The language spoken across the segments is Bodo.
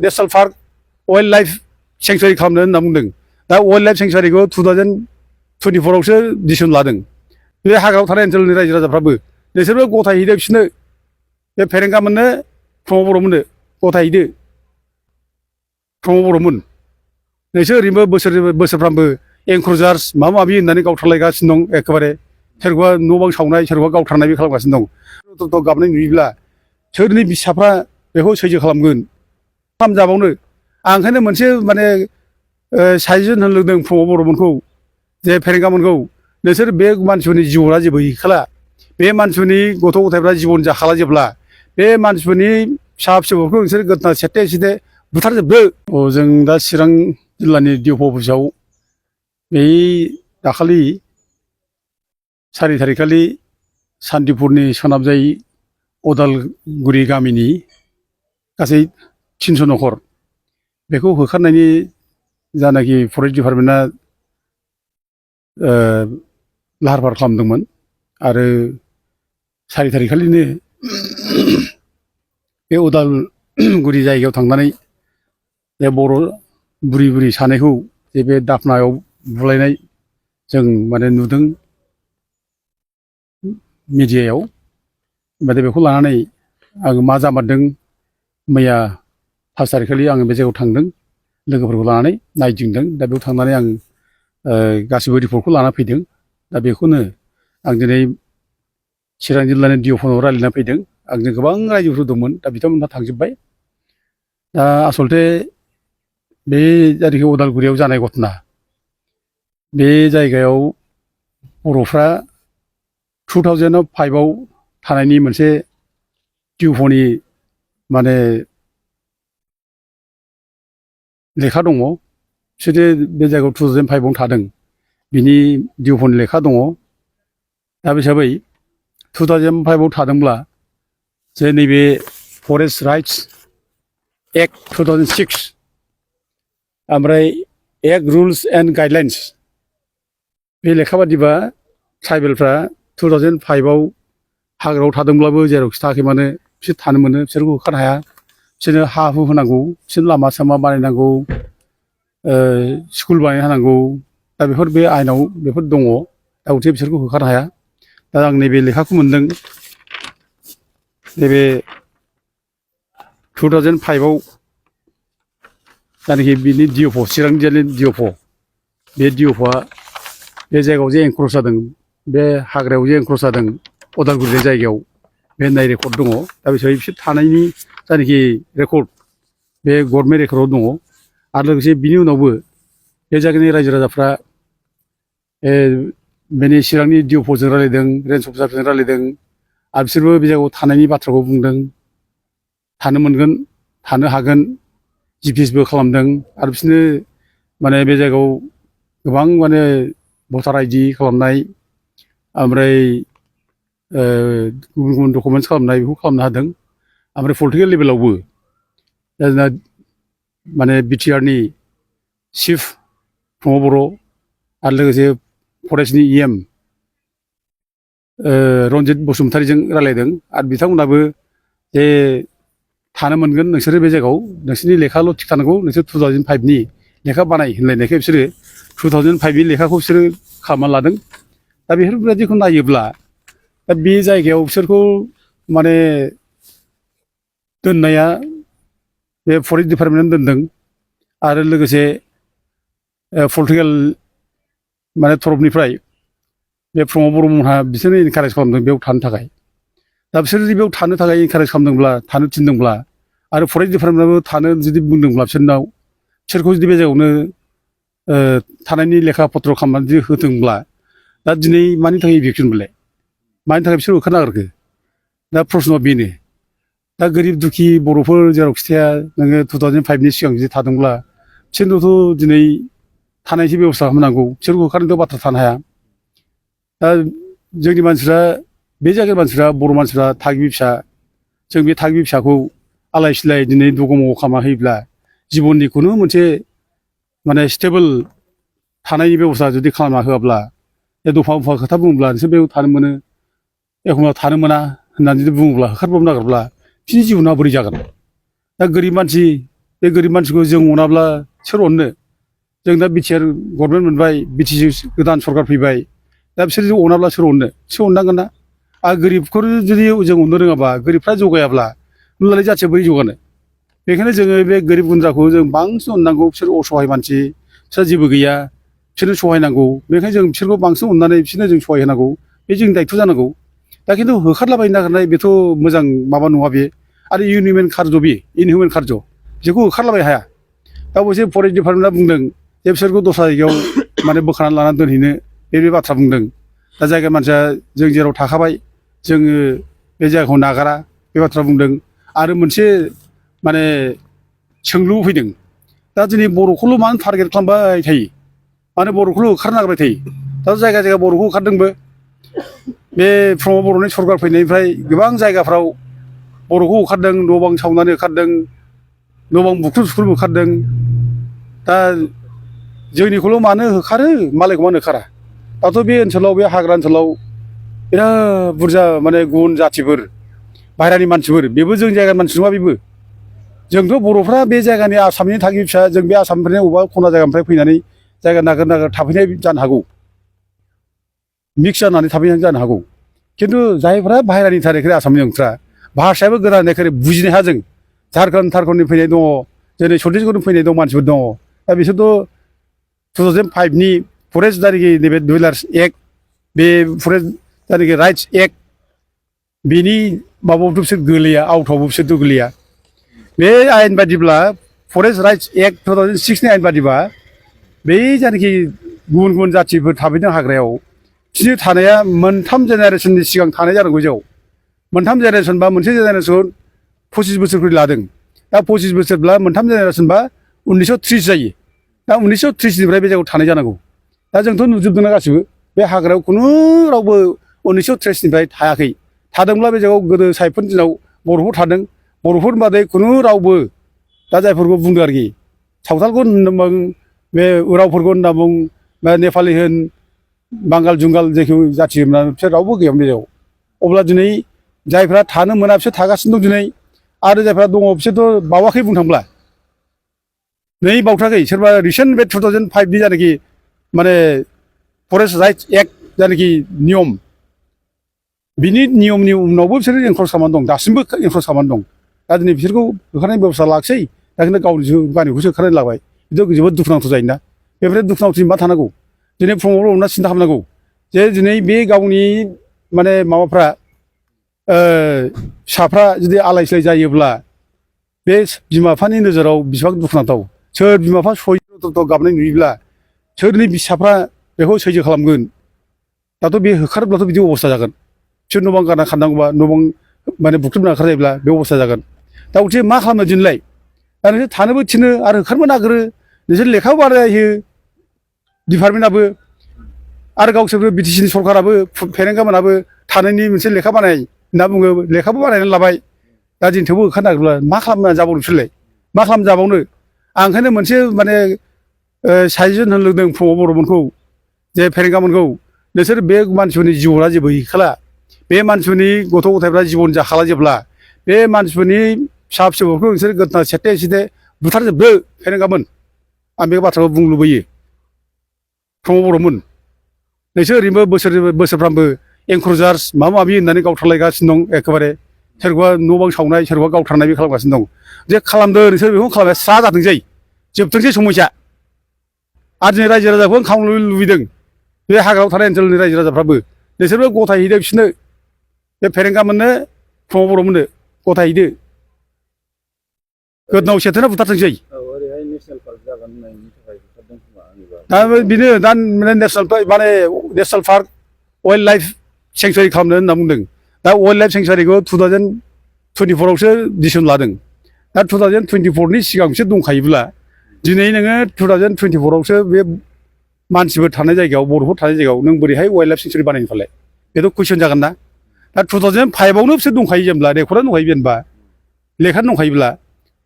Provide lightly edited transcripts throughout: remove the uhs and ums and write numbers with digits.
नेसनेल पार्क वाइल्ड लाइफ सेंक्सुवारि खालामनो होनना बुंदों दा वाइल्ड लाइफ सेंक्सुवारिखौ 2024 आवसो डिसिसन लादों बे हाग्रायाव थानाय ओनसोलनि रायजो राजाफ्राबो नोंसोरबो गथायहैदो बिसोरनो बे फेरेंगा मोननो प्रमद बर'मोननो गथायहैदो प्रमद बर'मोन नोंसोर ओरैनो बोसोरफ्रामबो एंक्रजार्स माबा माबि होननानै गावथारलायगासिनो दं एखेबारे सोरखौबा न' बां सावनाय सोरखौबा गावथारनाय बे खालामगासिनो दं गाबनाय नुयोब्ला सोरनि फिसाफ्रा बेखौ सैज्य खालामगोन खालामजाबावनो आं ओंखायनो मोनसे माने साजेसन होनो लुबैदों प्रमद बर'मोनखौ जे फेरेंगामोनखौ नोंसोर बे मानसिफोरनि जिउआ जेबो गैखाला बे मानसिफोरनि गथ' गथायफ्रा जिबन जाखाला जेब्ला बे मानसिफोरनि फिसा फिसौफोरखौ नोंसोर गोदना सेथे सेथे बुथारजोबदो जों दा चिरां जिल्लानि डिअ अफिसाव बै दाखालि 4 थारिखखालि सान्तिपुरनि सोनाबजाय अदालगुरि गामिनि गासै 300 न'खर बेखौ होखारनायनि जानाखि फरेस्ट डिपार्टमेन्टआ लाहार फाहार खालामदोंमोन आरो 4 थारिखखालिनो बे अदालगुरि जायगायाव थांनानै बे बर' बुरि सानैखौ जे बे दाफनायाव बुलायनाय जों माने नुदों मिडियायाव ओमफ्राय बेखौ लानानै आं मा जामारदों मैया 5 थारिखखालि आङो बे जायगायाव थांदों लोगोफोरखौ लानानै नायदिंदों दा बेयाव थांनानै आं गासिबो रिपर्टखौ लाना फैदों दा बेखौनो आं दिनै चिरां जिल्लानि डिअ फनाव रायज्लायना फैदों आंजों गोबां रायजोफोर दंमोन दा बिथांमोनहा थांजोब्बाय दा आसलथे बे जायनाखि अदालगुरियाव जानाय घटना बे जायगायाव बर'फ्रा 2005 आव थानायनि मोनसे डिअफनि माने लेखा दङ बिसोरो बे जायगायाव 2005 आव थादों बिनि डिअफनि लेखा दङ दा बे हिसाबै 2005 आव थादोंब्ला जे नैबे फरेस्ट राइट्स एक्ट 2006 ओमफ्राय एक्ट रुल्स एन्ड गाइडलाइन्स बे लेखा बादिबा ट्राइबेलफ्रा 2005 आव हाग्रायाव थादोंब्लाबो जेरावखि थायाखै मानो बिसोर थानो मोनो बिसोरखौ होखारनो हाया बिसोरनो हा हु होनांगौ बिसोरनो लामा सामा बानायनांगौ स्कुल बानायना होनांगौ दा बेफोर बे आयेनाव बेफोर दङ दा गथिखे बिसोरखौ होखारनो हाया दा आं नैबे लेखाखौ मोनदों नैबे 2005 आव जायनाखि बिनि डिअफ चिरां जिल्लानि डिअफ बे डिअफआ बे जायगायाव जे एनक्रस जादों बे हाग्रायाव जे एनक्रस जादों अदालगुरि जायगायाव बे होननाय रेकर्ड दङ दा बे हिसाबै बिसोर थानायनि जायनाखि रेकर्ड बे गभर्नमेन्ट रेकर्डआव दङ आरो लोगोसे बिनि उनावबो बे जायगानि रायजो राजाफ्रा बेनि चिरांनि डिअफजों रायज्लायदों रेन्ज अफिसारजों रायज्लायदों आरो बिसोरबो बे जायगायाव थानायनि बाथ्राखौ बुंदों थानो मोनगोन थानो हागोन जिपिएसबो खालामदों आरो बिसोरनो माने बे जायगायाव गोबां माने भटार आइडि खालामनाय ओमफ्राय गुबुन गुबुन डकुमेन्टस खालामनाय बेखौ खालामनो हादों ओमफ्राय पलिटिकेल लेभेलावबो दा जोंना माने बिटिआरनि चिफ प्रमद बर' आरो लोगोसे फरेस्टनि इएम रन्जित बसुमतारीजों रायज्लायदों आरो बिथांमोनाबो जे थानो मोनगोन नोंसोरो बे जायगायाव नोंसोरनि लेखाल' थिग थानांगौ नोंसोर 2005 नि लेखा बानाय होनलायनायखाय बिसोरो 2005 नि लेखाखौ बिसोरो खालामना लादों दा बेफोरबायदिखौ नायोब्ला दा बे जायगायाव बिसोरखौ माने दोननाया बे फरेस्ट डिपार्टमेन्टआ दोनदों आरो लोगोसे पलिटिकेल माने तरफनिफ्राय बे प्रमद बर'मोनहा बिसोरनो इनकारेज खालामदों बेयाव थानो थाखाय दा बिसोर जुदि बेयाव थानो थाखाय इनकारेज खालामदोंब्ला थानो थिनदोंब्ला आरो फरेस्ट डिपार्टमेन्टआबो थानो जुदि बुंदोंब्ला बिसोरखौ जुदि बे जायगायावनो थानायनि लेखा पत्र खालामनानै जुदि होदोंब्ला दा दिनै मानि थाखाय इभिकसन बेलाय मानि थाखाय बिसोर होखारनो नागिरखो दा प्रश्नआ बेनो दा गोरिब दुखि बर'फोर जेरावखि थाया नोङो 2005 नि सिगां जुदि थादोंब्ला बिसोरनोथ' दिनै थानायनि बेब'स्था खालामनांगौ बिसोरखौ होखारनोथ' बाथ्रा थानो हाया दा जोंनि मानसिफ्रा बे जायगानि मानसिफ्रा बर' मानसिफ्रा थागिबि फिसा जों बे थागिबि फिसाखौ आलाय सिलाय दिनै दगमग खालामना होयोब्ला जिबननि खुनु मोनसे माने स्टेबोल थानायनि बेब'स्था जुदि खालामना होआब्ला बे दफा दफा खोथा बुङोब्ला नोंसोर बेयाव थानो मोनो एखमब्ला थानो मोना होननानै जुदि बुङोब्ला होखारब्लाबो नागिरब्ला बिसोरनि जिबना बोरै जागोन दा गोरिब मानसि बे गोरिब मानसिखौ जों अनाब्ला सोर अननो जों दा बिटिआर गभर्नमेन्ट मोनबाय बिटिसि गोदान सरकार फैबाय दा बिसोर जों अनाब्ला सोर अननांगोन ना आरो गोरिबखौ जुदि जों अननो रोङाबा गोरिबफ्रा जौगायाब्ला होनब्लालाय जाथिया बोरै जौगानो बेखायनो जोङो बे गोरिब गुन्द्राखौ जों बांसिन अननांगौ बिसोर असहाय मानसि बिसोर जेबो गैया बिसोरनो सहायनांगौ बेखायनो जों बिसोरखौ बांसिन अननानै बिसोरनो जों सहाय होनांगौ बे जोंनि दायित्व जानांगौ दा खिन्थु होखारलाबायनो नागिरनाय बेथ' मोजां माबा नङा बे आरो इनहिउमेन कार्ज बेखौ होखारलाबाय हाया दा अबयसे फरेस्ट डिपार्टमेन्टआ बुंदों जे बिसोरखौ दस्रा जायगायाव माने बोखारनानै लानानै दोनहैनो बे बाथ्रा बुंदों दा जायगा मानसिया जों जेराव थाखाबाय जोङो बे जायगाखौ नागारा बे बाथ्रा बुंदों आरो मोनसे माने सोंलु फैदों दा दिनै बर'खौल' मानो टारगेट खालामबाय थायो मानो बर'खौल' होखारनो नागिरबाय थायो दा जायगा जायगा बर'खौ होखारदोंबो बे प्रमद बर'नि सरकार फैनायनिफ्राय गोबां जायगाफ्राव बर'खौ होखारदों न' बां सावनानै होखारदों न' बां बुख्रुब सुख्रुब होखारदों दा जोंनिखौल' मानो होखारो मालायखौ मानो होखारा दाथ' बे ओनसोलाव बे हाग्रा ओनसोलाव बिराद बुरजा माने गुबुन जाथिफोर बाहेरानि मानसिफोर बेबो जोंनि जायगानि मानसि नङा बेबो जोंथ' बर'फ्रा बे जायगानि आसामनि थागिबि फिसा जों बे आसामनिफ्राय बबेबा खना जायगानिफ्राय फैनानै जायगा नागिर नागिर थाफैनाय जानो हागौ मिक्स जानानै थाफैनाय जानो हागौ खिन्थु जायफ्रा बाहेरानि थानायखाय आसामनि नंथ्रा भाषायाबो गोदानखाय बुजिनो हाया जों झारखन्डनि फैनाय दङ जेरै छत्तीसगढ़नि फैनाय दं मानसिफोर दङ दा बिसोरथ' 2005नि फरेस्ट जायनाखि नैबे डुवेलार्स एक्ट बे फरेस्ट जायनाखि राइट्स एक्ट बेनि माबायावथ' बिसोर गोलैया आउटआवबो बिसोरथ' गोलैया बे आयेन बादिब्ला फरेस्ट राइट्स एक्ट 2006नि आयेन बादिबा बै जायनाखि गुबुन गुबुन जाथिफोर थाफैदों हाग्रायाव बिसोरनि थानाया मोनथाम जेनेरेसननि सिगां थानाय जानांगौ जेराव मोनथाम जेनेरेसन बा मोनसे जेनेरेसन 25 बोसोरखौ लादों दा 25 बोसोरब्ला मोनथाम जेनेरेसन बा 1930 जायो दा 1930निफ्राय बे जायगायाव थानाय जानांगौ दा जोंथ' नुजोबदोंना गासिबो बे हाग्रायाव खुनु रावबो 1930निफ्राय थायाखै थादोंब्ला बे जायगायाव गोदो साइफोरनि दिनाव बर'फोर थादों बर'फोरनि बादै खुनु रावबो दा जायफोरखौ बुंदों आरोखि सावथालखौ होनना बुं बे उरावफोरखौ होनना बुं बा नेपालि होन बांगाल जुंगाल जायखौ जाथि होनना बिसोर रावबो गैयामोन बे जायगायाव अब्ला दिनै जायफ्रा थानो मोना बिसोर थागासिनो दं दिनै आरो जायफ्रा दङ बिसोरथ' बावाखै बुंनो थांब्ला नै बावथाखै सोरबा रिसेन्ट बे 2005नि जानाखि माने फरेस्ट राइट्स एक्ट जानाखि नियम बिनि नियमनि उनावबो बिसोरो एनक्ल'ज खालामनानै दं दासिमबो एनक्ल'ज खालामनानै दं दा दिनै बिसोरखौ होखारनायनि बेब'स्था लाखिसै दा खिन्थु गावनिखौसो होखारनानै लाबाय बिदिनो जोबोद दुखुनांथाव जायोना बेनिफ्राय दुखुनांथाव मा थानांगौ दिनै प्रमद बर'ना सिन्था खालामनांगौ जे दिनै बे गावनि माने माबाफ्रा फिसाफ्रा जुदि आलाय सिलाय जायोब्ला बे बिमा बिफानि नोजोराव बेसेबां दुखुनांथाव सोर बिमा बिफा सयथ' गाबनाय नुयोब्ला सोरनि फिसाफ्रा बेखौ सैज्य खालामगोन दाथ' बे होखारोब्लाथ' बिदि अबस्था जागोन बिसोर न' बां गारना खारनांगौबा न' बां माने बुख्रुबना ओंखारजायोब्ला बे अबस्था जागोन दा बिसोर मा खालामनो दिनैलाय दा नोंसोर थानोबो थिनो आरो होखारनोबो नागिरो नोंसोर लेखाबो बानायो डिपार्टमेन्टआबो आरो गावसोरबो बिटिसिनि सरकाराबो फेरेंगामोनाबो थानायनि मोनसे लेखा बानाय होनना बुङो लेखाबो बानायनानै लाबाय दा दिनै थेवबो होखारनो नागिरब्ला मा खालामना जाबावनो बिसोरलाय मा खालामना जाबावनो आं ओंखायनो मोनसे माने साजेसन होनो लुबैदों प्रमद बर'मोनखौ जे फेरेंगामोनखौ नोंसोर बे मानसिफोरनि जिउआ जेबो गैखाला बे मानसिफोरनि गथ' गथायफ्रा जिबन जाखाला जेब्ला बे मानसिफोरनि फिसा फिसौफोरखौ नोंसोर गोदना सेथे सेथे बुथारजोबदो फेरेंगामोन आं बे बाथ्राखौ बुंनो लुबैयो प्रमद बर'मोन नोंसोर ओरैनोबो बोसोरफ्रामबो एंक्रजार्स माबा माबि होननानै गावथारलायगासिनो दं एखेबारे सोरखौबा न' बां सावनाय सोरखौबा गावथारनाय बे खालामगासिनो दं जे खालामदो नोंसोर बेखौ खालामनाया स्रा जाथोंसै जोबथोंसै समयसा आरो जोंनि रायजो राजाखौ खावनो लुबैदों बे हाग्रायाव थानाय ओनसोलनि रायजो राजाफ्राबो नोंसोरबो गथायहैदो बिसोरनो बे फेरेंगामोननो प्रमद बर'मोननो गथायहैदो गोदनाव सेथेना बुथारथोंसै दा बेनो दा national park wild life sanctuary खालामनो होनना बुंदों दा वाइल्ड लाइफ सेंसुरिखौ 2024आवसो डिसिसन लादों दा 2024नि सिगां बिसोर दंखायोब्ला दिनै नोङो 2024आवसो बे मानसिफोर थानाय जायगायाव बर'फोर थानाय जायगायाव नों बोरैहाय वाइल्ड लाइफ सेंसुरि बानायनो फालाय बेथ' कुइसन जागोन ना दा 2005आवनो बिसोर दंखायो जेनेबा रेकर्डआनो दंखायो जेनेबा लेखानो दंखायोब्ला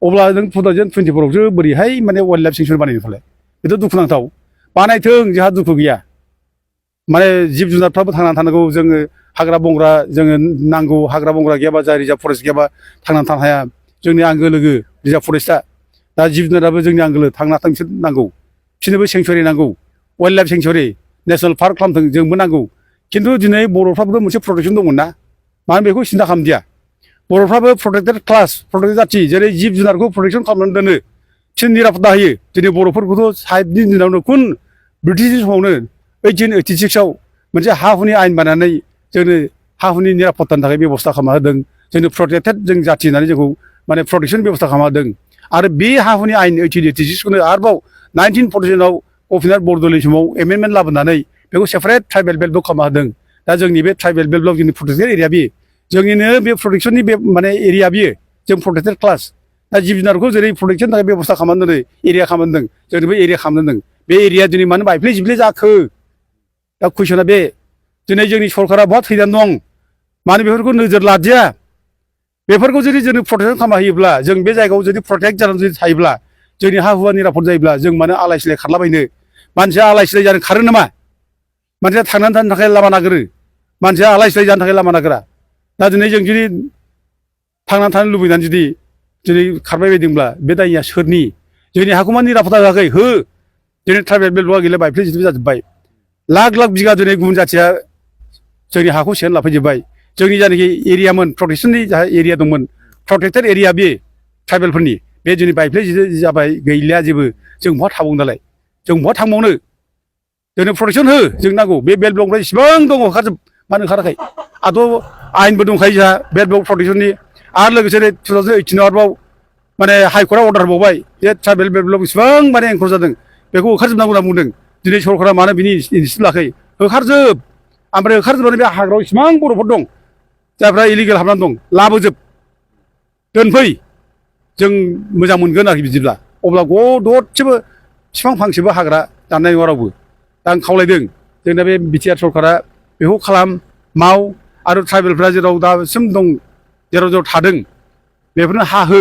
अब्ला नों 2024आवसो बोरैहाय माने वाइल्ड लाइफ सेंसुरि बानायनो फालाय बेथ' दुखुनांथाव बानायथों जोंहा दुखु गैया माने जिब जुनारफ्राबो थांनानै थानांगौ जोङो हाग्रा बंग्रा जोङो नांगौ हाग्रा बंग्रा गैयाबा जाय रिजार्भ फरेस्ट गैयाबा थांनानै थानो हाया जोंनि आंगो लोगो रिजार्भ फरेस्टआ दा जिब जुनाराबो जोंनि आंगोलो थांना थाथों बिसोर नांगौ बिसोरनोबो सेंसुरि नांगौ wildlife sanctuary national park खालामथों जोंबो नांगौ खिन्थु दिनै बर'फ्राबो मोनसे प्रटेक्सन दंमोन ना मानो बेखौ सिन्था खालामदिया बर'फ्राबो प्रटेक्टेड क्लास प्रटेक्टेड जाथि जेरै जिब जुनारखौ प्रटेक्सन खालामनानै दोनो बिसोर निरापत्ता होयो दिनै बर'फोरखौथ' साइडनि दिनावनो खुन ब्रिटिशनि समावनो 1886 आव मोनसे हा हुनि आयेन बानायनानै जोंनो हा हुनि निरापत्तानि थाखाय बेब'स्था खालामना होदों जोंनो प्रटेक्टेड जों जाथि होननानै जोंखौ माने प्रटेक्सन बेब'स्था खालामना होदों आरो बे हा हुनि आयेन 1886 खौनो आरोबाव 1947 आव अफिसार बरद'लै समाव एमेन्डमेन्ट लाबोनानै बेखौ सेपारेट ट्राइबेल बेल्ट ब्लक खालामना होदों दा जोंनि बे ट्राइबेल बेल्ट ब्लक जोंनि प्रटेक्टेड एरिया बे जोंनिनो बे प्रटेक्सननि बे माने एरिया बियो जों प्रटेक्टेड क्लास दा जिब जुनारखौ जेरै प्रटेक्सननि थाखाय बेब'स्था खालामना दोनो एरिया खालामना दोनदों जोंनोबो एरिया खालामना दोनदों बे एरिया दिनै मानो बायफ्ले जिफ्ले जाखो दा कुइसना बे दिनै जोंनि सरकारा बहा थैनानै दं मानो बेफोरखौ नोजोर लादिया बेफोरखौ जुदि जों प्रटेक्सन खालामना होयोब्ला जों बे जायगायाव जुदि प्रटेक्ट जानानै जुदि थायोब्ला जोंनि हा हुआ निरापद जायोब्ला जों मानो आलाय सिलाय खारलाबायनो मानसिया आलाय सिलाय जानो खारो नामा मानसिया थांनानै थानो थाखाय लामा नागिरो मानसिया आलाय सिलाय जानो थाखाय लामा नागिरा दा दिनै जों जुदि थांनानै थानो लुबैनानै जुदि दिनै खारबाय बायदोंब्ला बे दायनिया सोरनि जोंनि हाखौ मानो निरापत्ता होआखै हो दिनै ट्राइबेल बेल्टआ गैला बायफ्ले जिफ्ले जाजोब्बाय लाख लाख बिगा दिनै गुबुन जाथिया जोंनि हाखौ सेनानै लाफैजोब्बाय जोंनि जायनाखि एरियामोन प्रटेक्सननि जा एरिया दंमोन प्रटेक्टेड एरिया बे ट्राइबेलफोरनि बे दिनै बायफ्ले जाबाय गैलिया जेबो जों बहा थाबावनो दालाय जों बहा थांबावनो जोंनो प्रटेक्सन हो जों नांगौ बे बेल्ट ब्लकनिफ्राय इसिबां दङ ओंखारजोब मानो ओंखाराखै आरो आयेनबो दंखायो जोंहा बेल्ट ब्लक प्रटेक्सननि आरो लोगोसे 2018 आव आरोबाव माने हाइकर्टआ अर्डार होबावबाय जे ट्राइबेल बेल्ट ब्लक इसिबां माने एंकर जादों बेखौ ओंखारजोबनांगौ होनना बुंदों दिनै सरकारा मानो बिनि इनिसियेटिभ लायाखै ओंखारजोब ओमफ्राय ओंखारजोबनानै बे हाग्रायाव इसिबां बर'फोर दं जायफ्रा इलिगेल हाबनानै दं लाबोजोब दोनफै जों मोजां मोनगोन आरोखि बिदिब्ला अब्ला दसेबो बिफां फांसेबो हाग्रा दाननाय नङा रावबो दा आं खावलायदों जोंना बे बिटिआर सरकारा बेखौ खालाम माव आरो ट्राइबेलफ्रा जेराव दासिम दं जेराव जेराव थादों बेफोरनो हा हो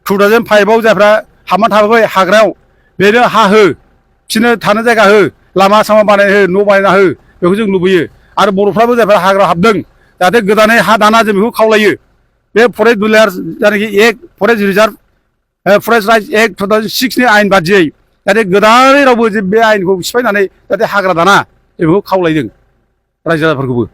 2005 आव जायफ्रा हाबना थाबाय हाग्रायाव बेनो हा हो बिसोरनो थानो जायगा हो लामा सामा बानायना हो न' बानायना हो बेखौ जों लुबैयो आरो बर'फ्राबो जायफ्रा हाग्रा हाबदों जाहाथे गोदानै हा दाना जों बेखौ खावलायो बे फरेस्ट रुलार जायनाखि act forest reserve forest rights act 2006 नि आयेन बादियै जाहाथे गोदानै रावबो बे आयेनखौ सिफायनानै जाहाथे हाग्रा दाना जों बेखौ खावलायदों रायजो राजाफोरखौबो